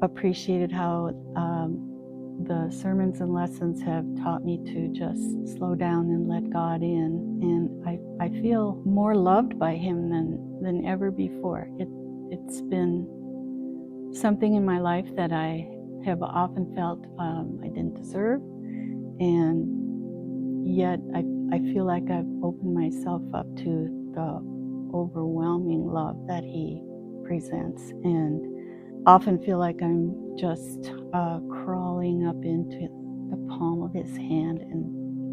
appreciated how the sermons and lessons have taught me to just slow down and let God in, and I feel more loved by Him than ever before. It's been something in my life that I have often felt I didn't deserve, and yet I feel like I've opened myself up to the overwhelming love that He presents, and often feel like I'm just crawling up into the palm of His hand and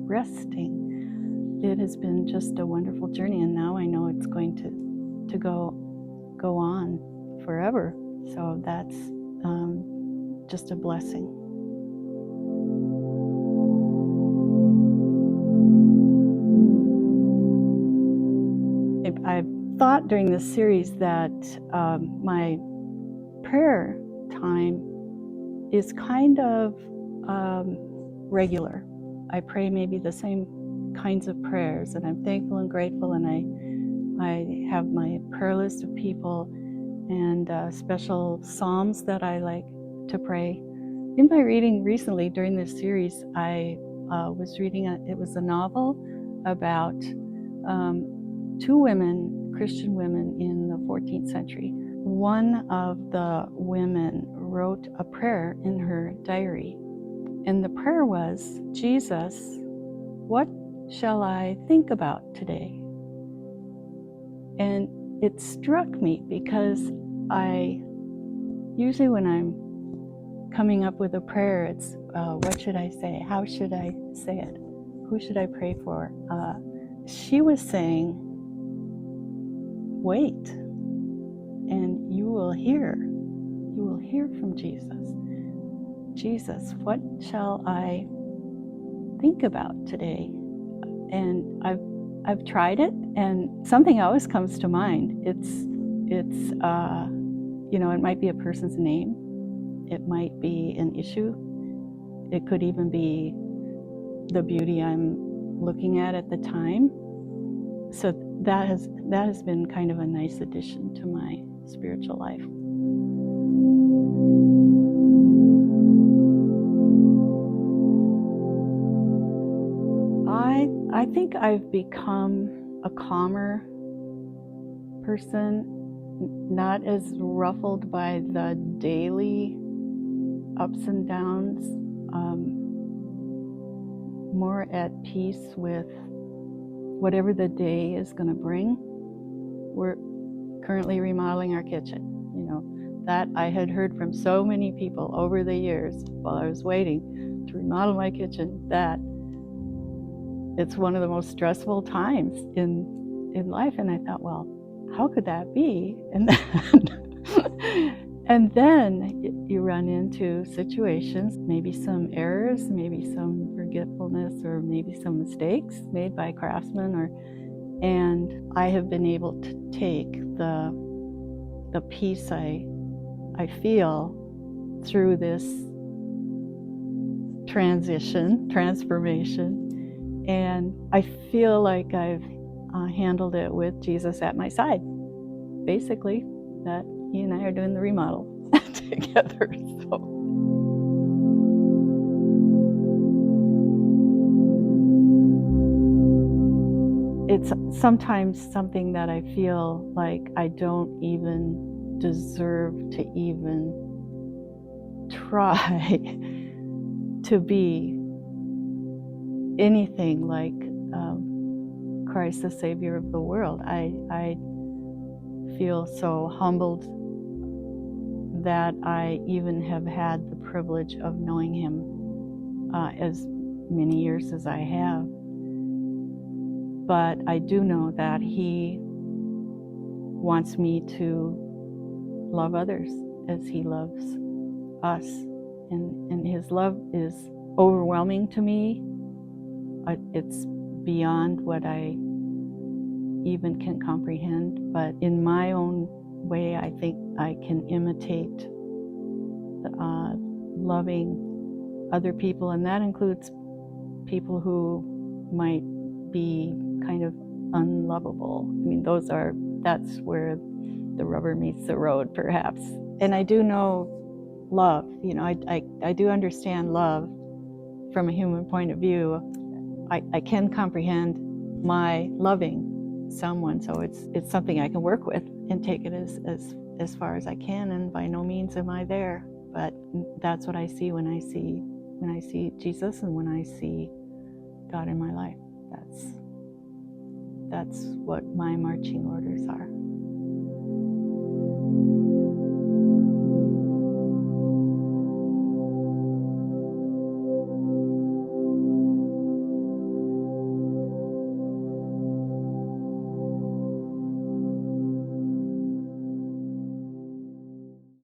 resting. It has been just a wonderful journey, and now I know it's going to go on forever. So that's just a blessing. I've thought during this series that my prayer time is kind of regular. I pray maybe the same kinds of prayers, and I'm thankful and grateful, and I have my prayer list of people and special psalms that I like to pray. In my reading recently during this series, I was reading it was a novel about two women, Christian women in the 14th century. One of the women wrote a prayer in her diary, and the prayer was, "Jesus, what shall I think about today?" And it struck me because usually when I'm coming up with a prayer, it's what should I say? How should I say it? Who should I pray for? She was saying, wait, and you will hear from Jesus. Jesus, what shall I think about today? And I've tried it, and something always comes to mind. It's it might be a person's name, it might be an issue, it could even be the beauty I'm looking at the time. So that has been kind of a nice addition to my spiritual life. I think I've become a calmer person, not as ruffled by the daily ups and downs, more at peace with whatever the day is going to bring. We're currently remodeling our kitchen. That I had heard from so many people over the years while I was waiting to remodel my kitchen, that it's one of the most stressful times in life. And I thought, well, how could that be? And then you run into situations, maybe some errors, maybe some forgetfulness, or maybe some mistakes made by craftsmen, and I have been able to take the peace I feel through this transformation, and I feel like I've handled it with Jesus at my side. Basically, that He and I are doing the remodel together. So. It's sometimes something that I feel like I don't even deserve to even try to be anything like Christ, the Savior of the world. I feel so humbled that I even have had the privilege of knowing Him as many years as I have. But I do know that He wants me to love others as He loves us. And His love is overwhelming to me. It's beyond what I even can comprehend. But in my own way, I think I can imitate loving other people. And that includes people who might be kind of unlovable. I mean, that's where the rubber meets the road, perhaps. And I do know love. You know, I do understand love from a human point of view. I can comprehend my loving someone, so it's something I can work with and take it as far as I can. And by no means am I there, but that's what I see when I see Jesus and when I see God in my life. That's what my marching orders are.